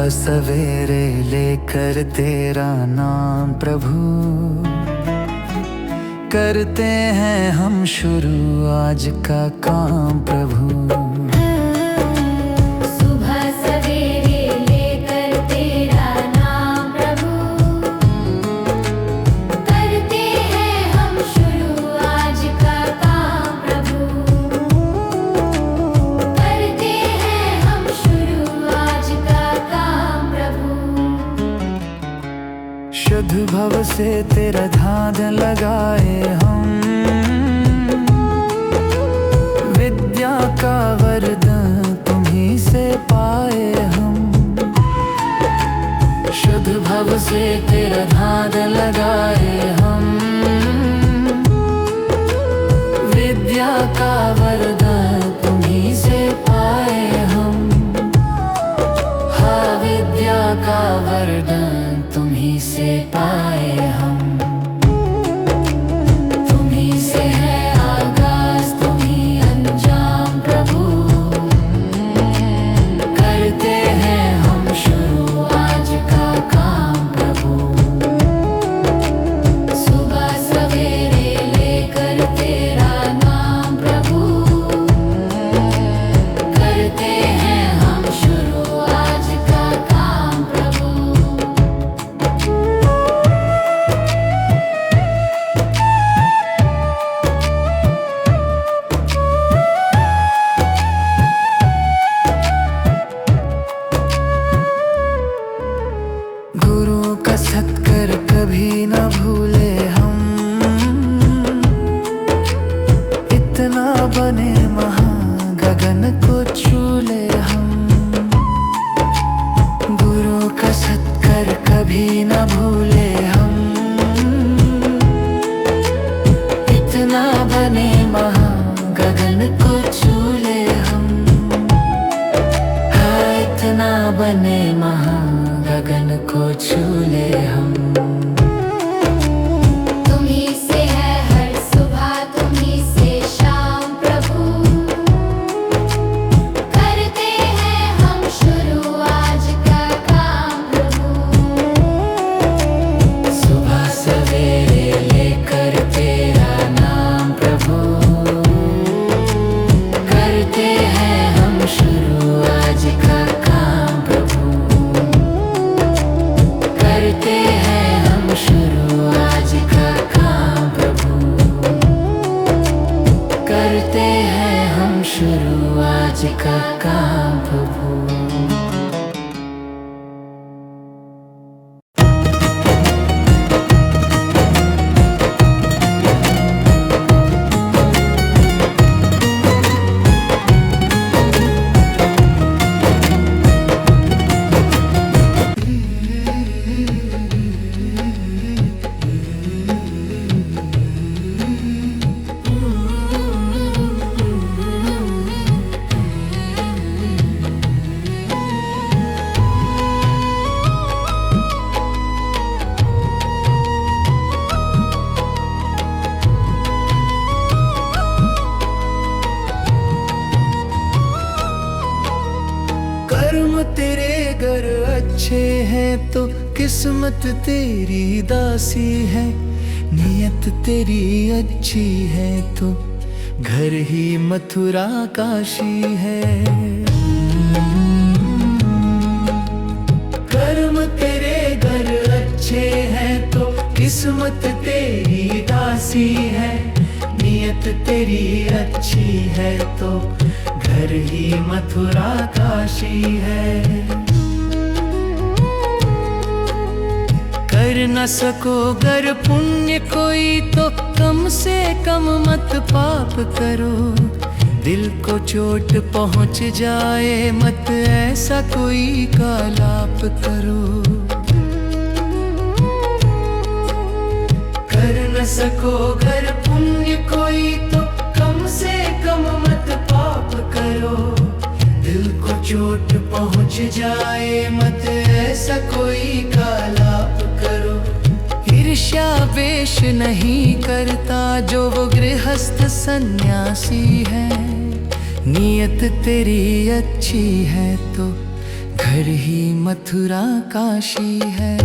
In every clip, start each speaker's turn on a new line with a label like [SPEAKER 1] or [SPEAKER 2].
[SPEAKER 1] सवेरे लेकर तेरा नाम प्रभु, करते हैं हम शुरू आज का काम प्रभु। शुद्ध भव से तेरा ध्यान लगाए हम, विद्या का वरदान तुम्हीं से पाए हम। शुद्ध भव से तेरा ध्यान लगाए हम, विद्या का वरदान तुम्हीं से पाए हम। हाँ, विद्या का वरदान तुम्हीं से पाए हम। तुम्हीं से है आगाज, तुम्हीं अंजाम प्रभु, करते हैं हम शुरू आज का काम प्रभु। सुबह सवेरे लेकर तेरा नाम प्रभु, करते हैं हम शुरू आज का काम प्रभु। गुरु का सत्कर कभी न भूले हम, इतना बने महान गगन को छू ले हम। गुरु का सत्कर कभी न भूले हम, इतना बने महान गगन को छू ले हम। हाँ, इतना बने महान गगन को छू ले हम।
[SPEAKER 2] तुम्हीं से है हर सुबह, तुम्हीं से शाम प्रभु, करते हैं हम शुरू आज का काम प्रभु।
[SPEAKER 1] सुबह सवेरे लेकर तेरा नाम प्रभु, करते हैं हम शुरू आज का काम प्रभु। करते हैं हम शुरू आज का काम प्रभु, करते हैं हम शुरू आज का काम प्रभु। कर्म तेरे घर अच्छे हैं तो किस्मत तेरी दासी है। नियत तेरी अच्छी है तो घर ही मथुरा काशी है। कर्म तेरे घर अच्छे हैं तो किस्मत तेरी दासी है। नियत तेरी अच्छी है तो घर ही मथुरा काशी है। कर न सको गर पुण्य कोई तो कम से कम मत पाप करो। दिल को चोट पहुंच जाए मत ऐसा कोई कालाप करो। कर न सको गर पुण्य कोई तो कम से कम मत पाप करो। दिल को चोट पहुंच जाए मत ऐसा कोई कालाप करो। ईर्ष्या वेश नहीं करता जो वो गृहस्थ सन्यासी है। नियत तेरी अच्छी है तो घर ही मथुरा काशी है।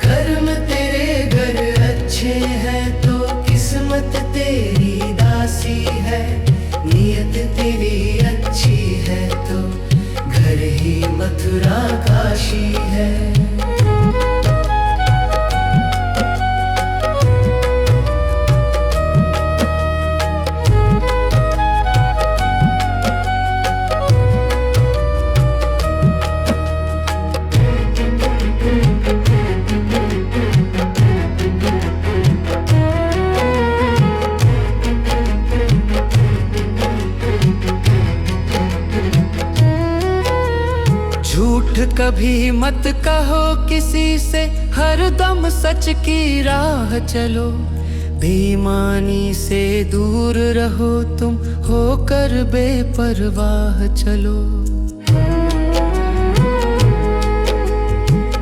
[SPEAKER 1] कर्म तेरे घर अच्छे हैं तो किस्मत तेरी दासी है। नियत तेरी अच्छी है तो घर ही मथुरा काशी है। झूठ कभी मत कहो किसी से, हरदम सच की राह चलो। बेईमानी से दूर रहो तुम, होकर बेपरवाह चलो।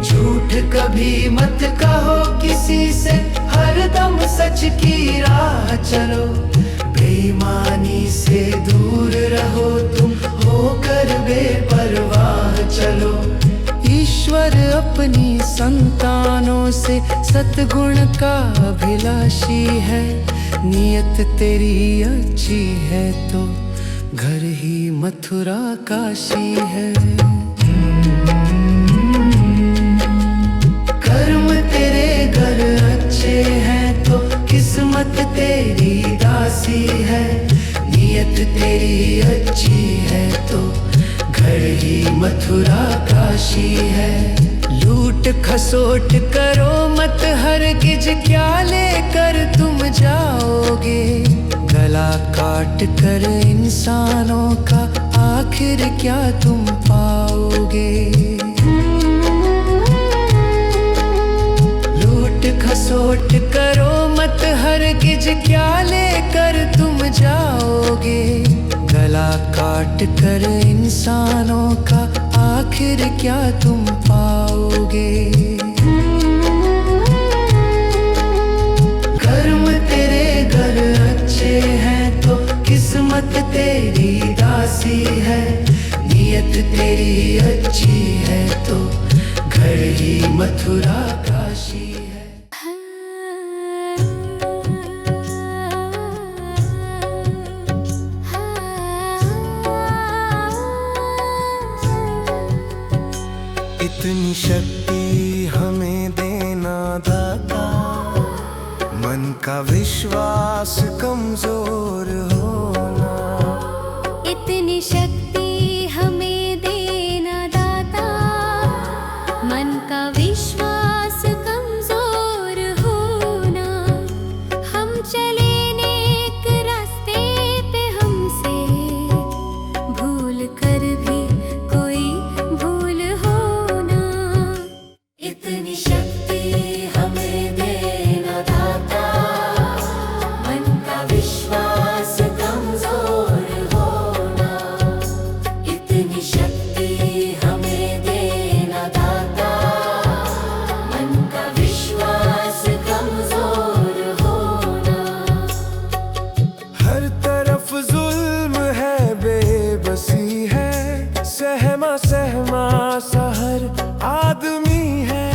[SPEAKER 1] झूठ कभी मत कहो किसी से, हरदम सच की राह चलो। बेईमानी से दूर रहो तुम, होकर बेपरवाह चलो। ईश्वर अपनी संतानों से सतगुण का अभिलाषी है। नियत तेरी अच्छी है तो घर ही मथुरा काशी है। कर्म तेरे घर अच्छे हैं तो किस्मत तेरी दासी है। नियत तेरी अच्छी है तो घर ही मथुरा काशी है। लूट खसोट करो मत हरगिज, क्या लेकर तुम जाओगे। गला काट कर इंसानों का आखिर क्या तुम पाओगे। लूट खसोट करो मत हरगिज, क्या लेकर तुम जाओगे। गला काट कर इंसानों का आखिर क्या तुम पाओगे। कर्म तेरे घर अच्छे हैं तो किस्मत तेरी दासी है। नियत तेरी अच्छी है तो घर ही मथुरा काशी है।
[SPEAKER 3] इतनी शक्ति हमें देना दाता, मन का विश्वास कमजोर होना।
[SPEAKER 2] इतनी शक्ति हमें देना दाता, मन का विश्वास कमजोर होना। हम चले नेक रास्ते पे, हमसे भूल कर भी कोई भूल होना। इतनी शक्ति हमें देना दाता, मन का विश्वास कमजोर होना। इतनी शक्ति हमें देना दाता, मन का विश्वास कमजोर होना।
[SPEAKER 3] हर तरफ जुल्म है, बेबसी है, सहमा सहमा सा हर आदमी है।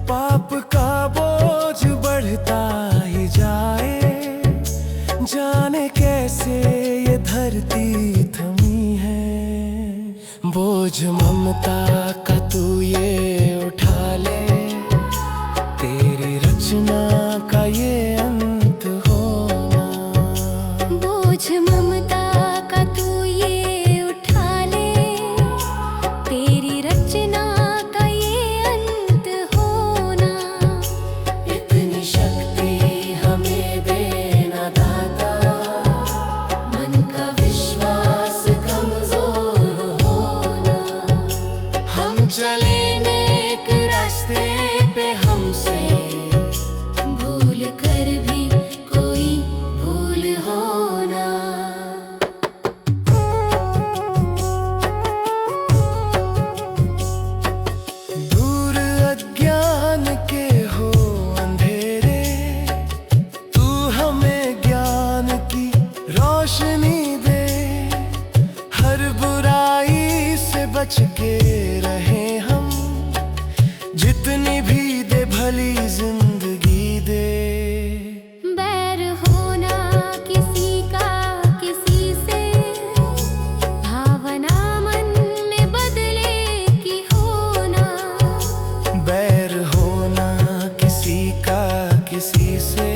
[SPEAKER 3] पाप का बोझ बढ़ता ही जाए, जाने कैसे ये धरती थमी है। बोझ ममता का तू ये उठा ले, तेरी रचना का ये अंत होना।
[SPEAKER 2] बोझ ममता का तू ये उठा ले, तेरी रचना का ये अंत होना। इतनी शक्ति हमें देना दाता, मन का विश्वास कमजोर होना। हम चले नेक रास्ते पे, हमसे भूल कर भी कोई भूल होना।
[SPEAKER 3] दूर अज्ञान के हो अंधेरे, तू हमें ज्ञान की रोशनी दे। हर बुराई से बच के रहे हम, जितनी भी दे भली जिंदगी दे।
[SPEAKER 2] बैर होना किसी का किसी से, भावना मन में बदले की होना।
[SPEAKER 3] बैर होना किसी का किसी से,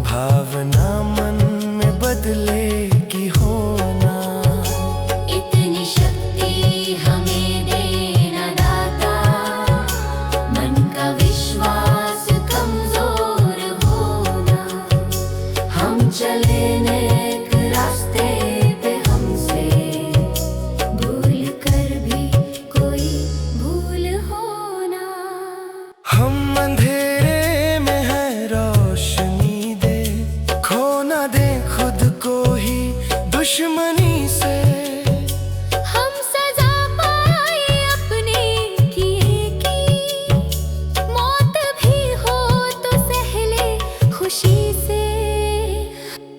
[SPEAKER 3] भावना मन में बदले की होना।
[SPEAKER 2] इतनी शक्ति हमें देना दाता, मन का विश्वास कमजोर होना। हम चले नेक रास्ते पे, हमसे भूल कर भी कोई भूल होना।
[SPEAKER 3] हम अंधेरे में है रोशनी दे, खो ना दे खुद को ही दुश्मनी से।
[SPEAKER 2] हम सजा पाए अपने किए की, मौत भी हो तो सह ले खुशी से।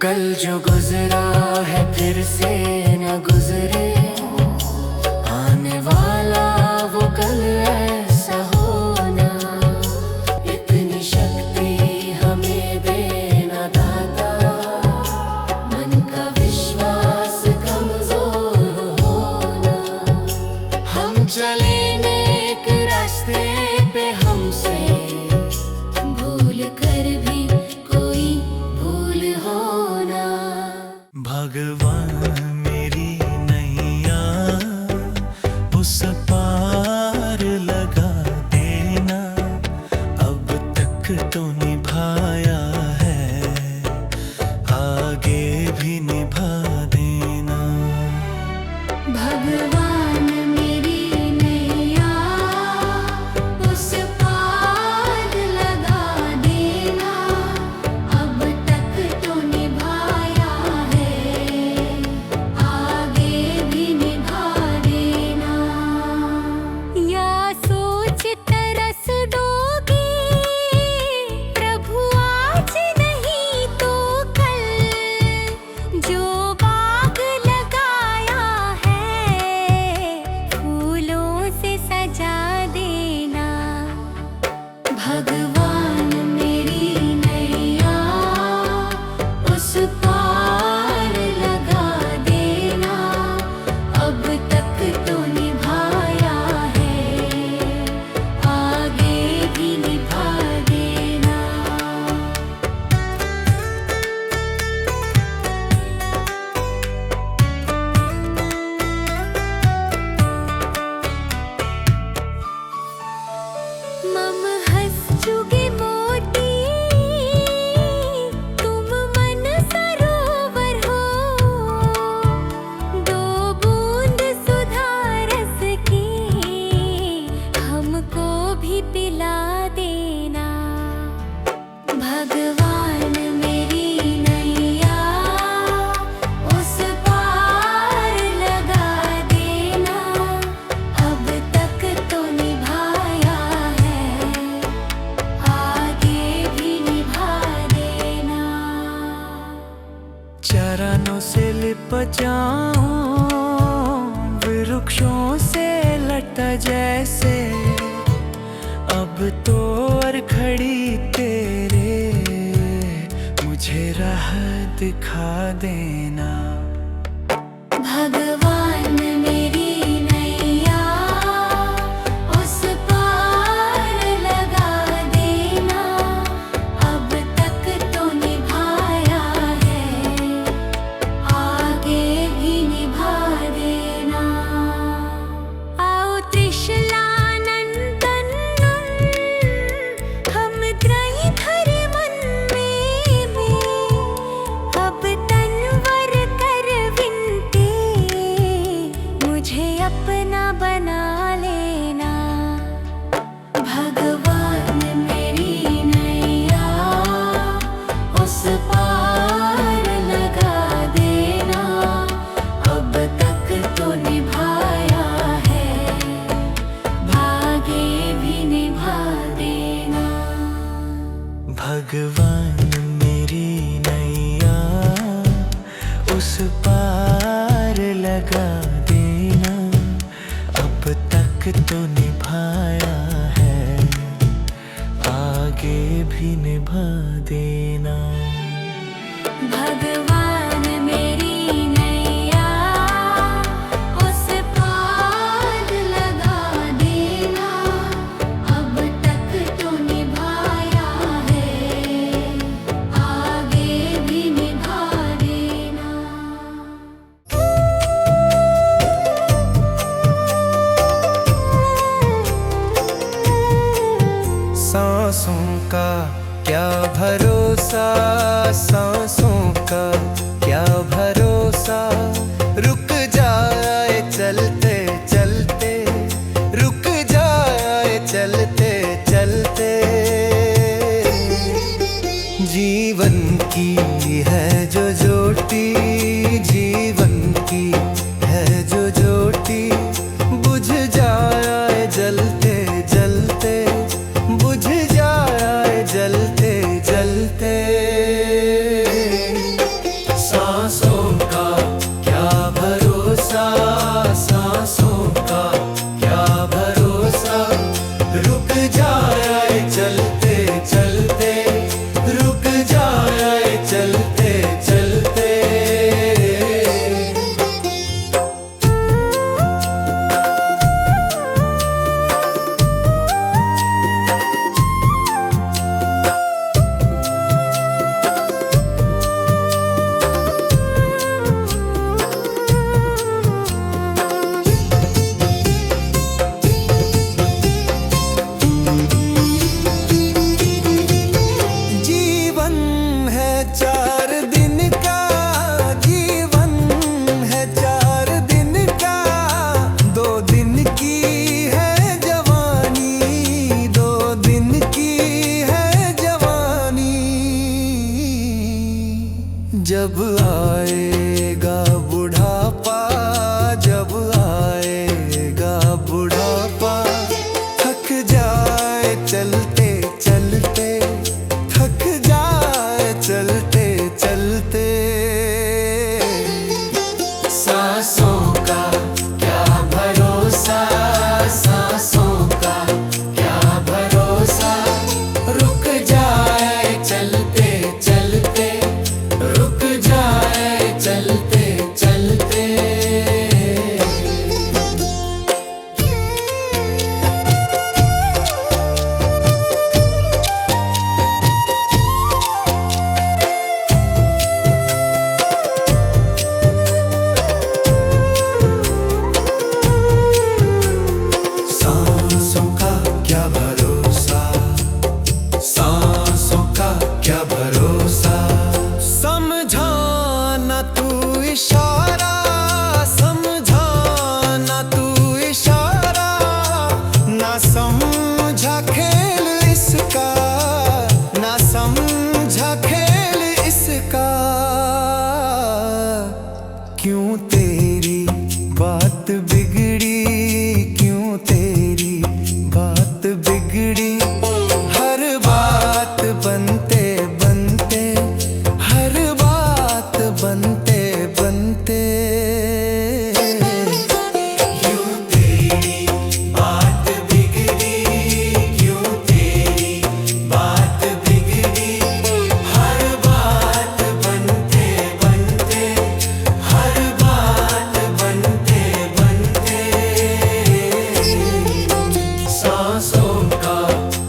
[SPEAKER 3] कल जो गुजरा है फिर से न गुजरे, आने वाला वो कल ऐसा होना। इतनी शक्ति हमें देना दाता, मन का विश्वास कमजोर होना। हम चले नेक रास्ते पे, हमसे
[SPEAKER 2] भूल कर भी कोई भूल होना।
[SPEAKER 3] भगवान मेरी नैया उस पार लगा देना, अब तक तो निभाया है, आगे भी निभा देना।
[SPEAKER 2] भगवान मेरी नैया उस पार लगा देना, अब तक तो निभाया है, आगे भी निभा देना। या सोच तरस दोगे प्रभु आज नहीं तो कल, जो बाग लगाया है फूलों से सजा देना। भगवान मेरी नैया उस पार लगा देना, अब तक तो निभाया है, आगे भी निभा देना। मम हंस चुगे मोती, तुम मन सरोवर हो, दो बूंद सुधा रस की हमको भी पिला देना। भगवान मेरी नैया उस पार लगा देना, अब तक तो निभाया है, आगे भी निभा देना।
[SPEAKER 3] चरणों से लिप जाऊं वृक्षों से लटा जैसे, अब तो और खड़ी तेरे मुझे राह दिखा देना।
[SPEAKER 2] भगवान मेरी नैया उस पार लगा देना, अब तक तो निभाया है, आगे भी निभा देना। आओ त्रिशलानंदन हम त्रयी धरे मन में, अब तनवर कर विनती मुझे अपना बना लेना। भगवान मेरी नैया उस पार लगा देना, अब तक तो निभाया है, भागे भी निभा देना।
[SPEAKER 3] भगवान मेरी नैया उस पार लगा देना, अब तक तो निभाया है, आगे भी निभा देना।
[SPEAKER 2] भगवान मेरी नैया उस पार लगा देना, अब तक तो निभाया है, आगे भी निभा देना।
[SPEAKER 3] सांसों का क्या भरोसा, सांसों का क्या भरोसा, रुक जाए चलते चलते, रुक जाए चलते चलते। जीवन की है जो ज्योति, जीवन की है जो ज्योति, बुझ जाए जलते जलते, बुझ जाए जलते जलते। सांसों का क्या भरोसा, सांसों का क्या भरोसा, रुक जाए चलते चलते, रुक जाए चलते चलते। जीवन है 4 दिन का, जीवन है 4 दिन का, 2 दिन की है जवानी, 2 दिन की है जवानी। जब आएगा बुढ़ापा, जब आएगा बुढ़ापा, थक जाए चलते चलते, थक जाए चलते चलते। सांसों का क्या भरोसा, सांसों का क्या भरोसा, रुक जाए चलते चलते, रुक जाए चलते चलते। सांसों का क्या भरोसा, सांसों का क्या भरोसा, समझाना तू इशारा, समझाना तू इशारा, ना समझा खेल इसका, ना समझा खेल इसका। क्यों तेरी बात बिगड़ी, क्यों तेरी बात बिगड़ी, हर बात बनते बनते, हर बात बनते बनते। क्यों तेरी बात बिगड़ी, क्यों तेरी बात बिगड़ी, हर बात बनते बनते, हर बात बनते बनते। सांसों का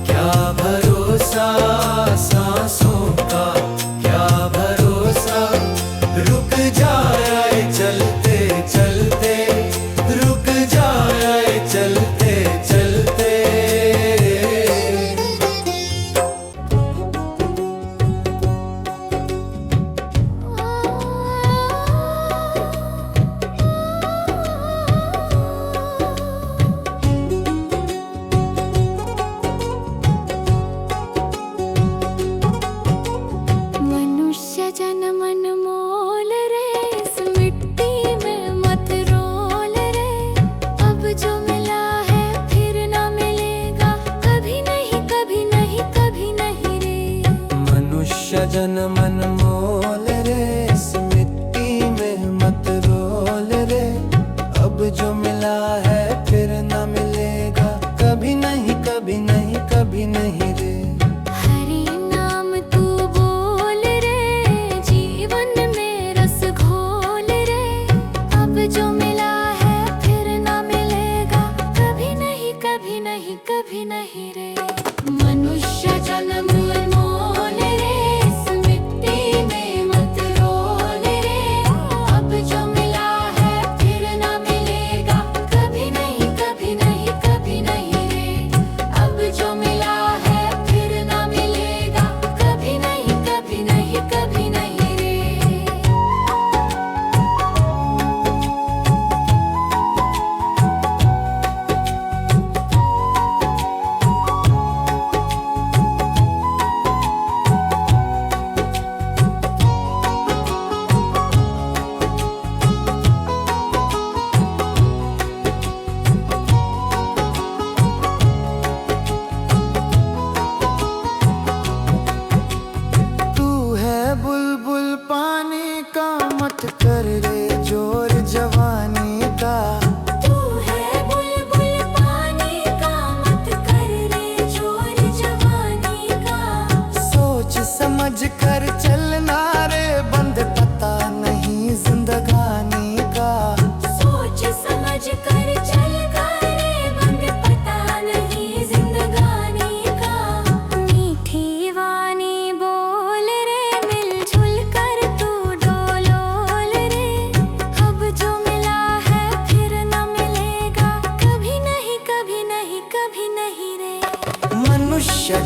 [SPEAKER 3] क्या भरोसा, सांसों का क्या भरोसा, रुक जाए चलते चलते, रुक जाए चलते चलते।
[SPEAKER 2] मनुष्य जन्म अनमोल रे, इस मिट्टी में मत रोल रे, अब जो मिला है फिर ना मिलेगा, कभी नहीं कभी नहीं कभी नहीं रे।
[SPEAKER 3] मनुष्य जन्म अनमोल रे, इस मिट्टी में मत रोल रे,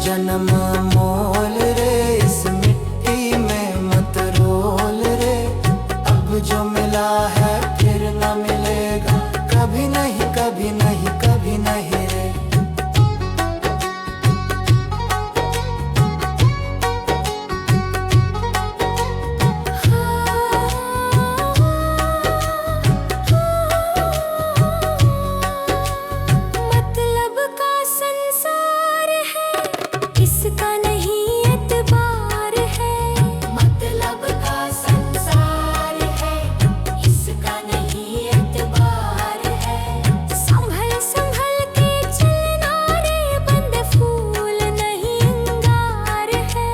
[SPEAKER 3] जन्म मोल रे, इस मिट्टी में मत रोल रे। अब जो मिला है फिर न मिलेगा, कभी नहीं कभी नहीं कभी नहीं रे।
[SPEAKER 2] मतलब का संसार है, इसका नहीं एतबार है। मतलब का संसार है, इसका नहीं एतबार है। संभल संभल के चलना रे, बंद फूल नहीं अंगार है।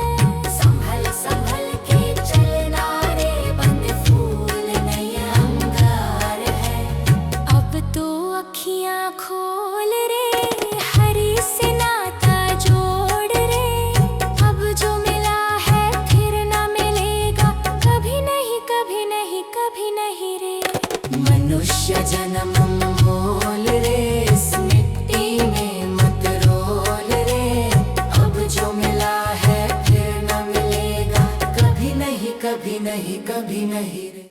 [SPEAKER 2] संभल संभल के चलना रे, बंद फूल नहीं अंगार है। अब तो अखियां खोल रे, हरी से नाता जोड़ रे। अब जो मिला है फिर ना मिलेगा, कभी नहीं कभी नहीं कभी नहीं रे। मनुष्य जन्म मोल रे, इस मिट्टी में मत रोल रे। अब जो मिला है फिर ना मिलेगा, कभी नहीं कभी नहीं कभी नहीं रे।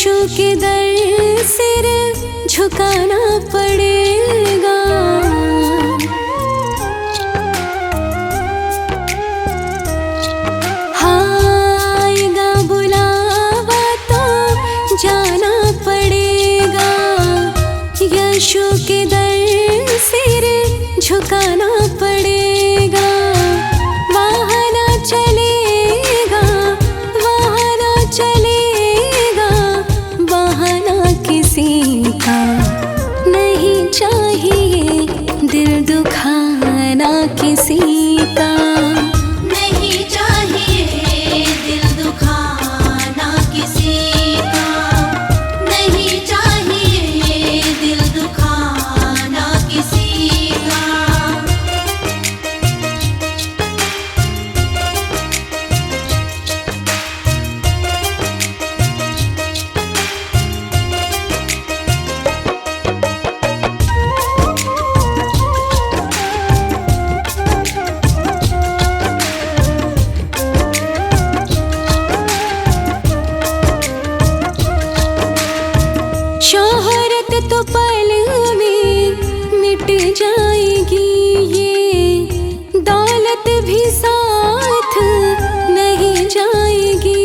[SPEAKER 2] यीशु के दर सिर झुकाना पड़ेगा। आएगा बुलावा तो जाना पड़ेगा। यीशु के दर सिर झुकाना पड़ेगा। वहाँ ना चलेगा, वहाँ ना चलेगा, बहाना किसी का नहीं चाहिए, दिल दुखाना किसी का
[SPEAKER 4] नहीं चाहिए, दिल दुखाना किसी का नहीं चाहिए, दिल दुखाना किसी का।
[SPEAKER 2] शोहरत तो पल में मिट जाएगी, ये दौलत भी साथ नहीं जाएगी।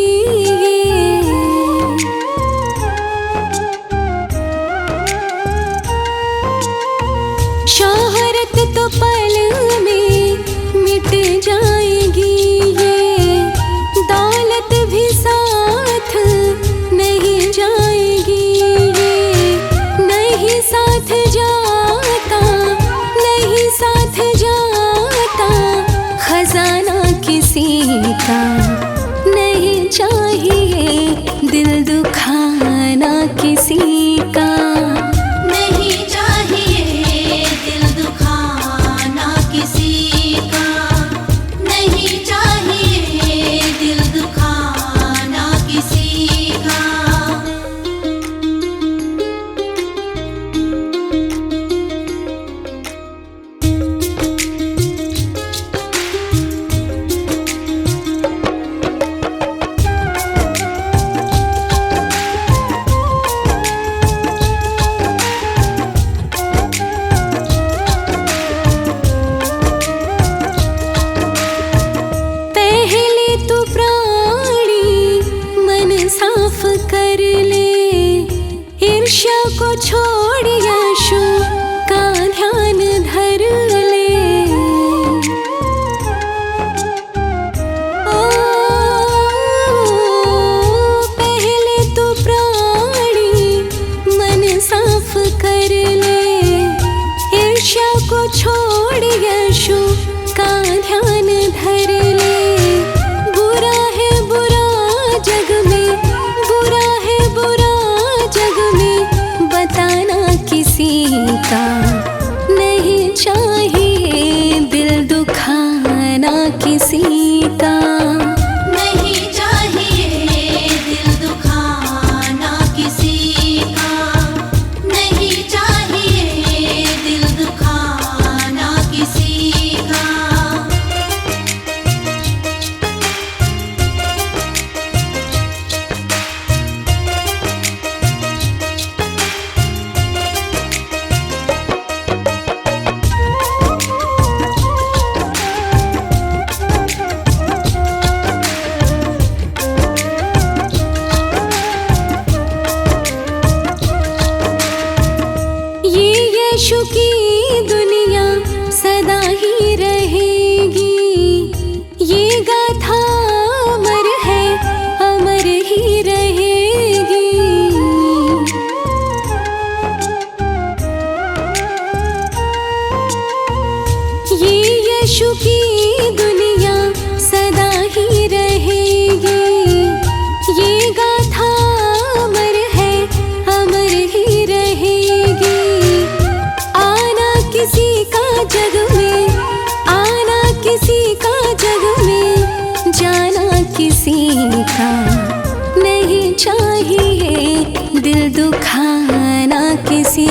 [SPEAKER 2] शोहरत तो पल में मिट जाएगी, ये दौलत भी साथ नहीं जाएगी। नहीं साथ जाता, नहीं साथ जाता, खजाना किसी का नहीं चाहिए, दिल दुखाना किसी का
[SPEAKER 4] नहीं चाहिए, दिल दुखाना किसी का नहीं चाहिए, दिल दुखाना किसी का।
[SPEAKER 2] पहले तो प्राणी मन साफ कर ले, ईर्ष्या को छोड़ यीशु का ध्यान धर ले। ओ, पहले तो प्राणी मन साफ कर ले, ईर्ष्या को छोड़ यीशु का ध्यान धर ले। बुरा है बुरा जग में, बुरा है बुरा जग में, बताना किसी का नहीं चाहिए, दिल दुखाना किसी का
[SPEAKER 4] नहीं चाहिए, दिल दुखाना किसी का नहीं चाहिए, दिल दुखाना किसी का।
[SPEAKER 2] ये यीशु की दुनिया सदा ही रहेगी। ये गाथा अमर है, अमर ही रहेगी। ये यीशु की दुनिया सदा ही रहेगी। ये गाथा अमर है, अमर ही रहेगी। आना किसी का जग में, आना किसी का जग में, जाना किसी का नहीं चाहिए, दिल दुखाना किसी